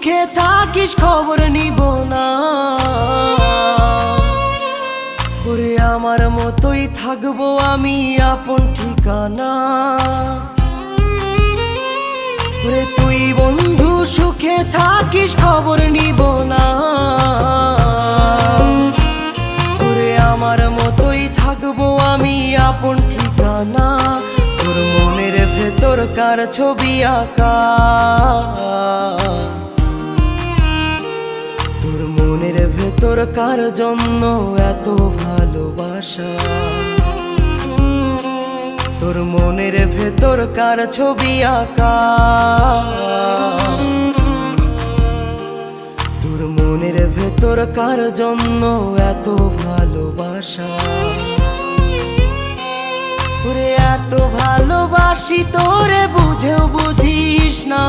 সুখে থাকিস খবর নিব না। ওরে আমার মতোই থাকবো আমি আপন ঠিকানা। ওরে তুই বন্ধু সুখে থাকিস খবর নিব না। ওরে আমার মতোই থাকবো আমি আপন ঠিকানা। তোর মনের ভেতর কার ছবি আঁকা, তোর মনের ভেতর কার জন্য এত ভালোবাসা। তোর মনের ভেতর কার ছবি আঁকা, তোর মনের ভেতর কার জন্য এত ভালোবাসা। তোরে এত ভালোবাসি তোরে বুঝেও বুঝিস না।